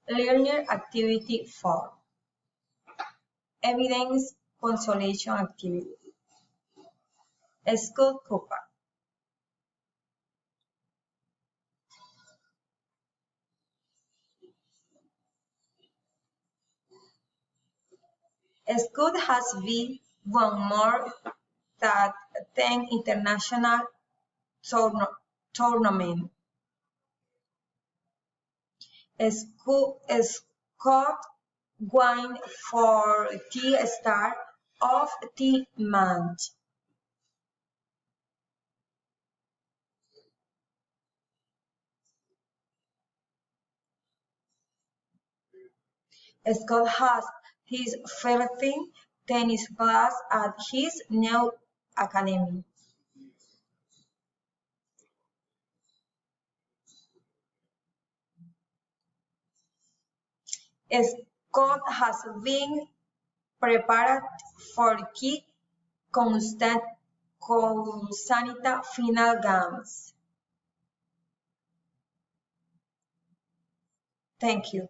Learner Activity 4. Evidence Consolation Activity. Scott Cooper. Scott has been won more than 10 international tournaments. Scott won for the Star of the Month. Scott has his 13th tennis class at his new academy. Scott has been prepared for key Constanța final games. Thank you.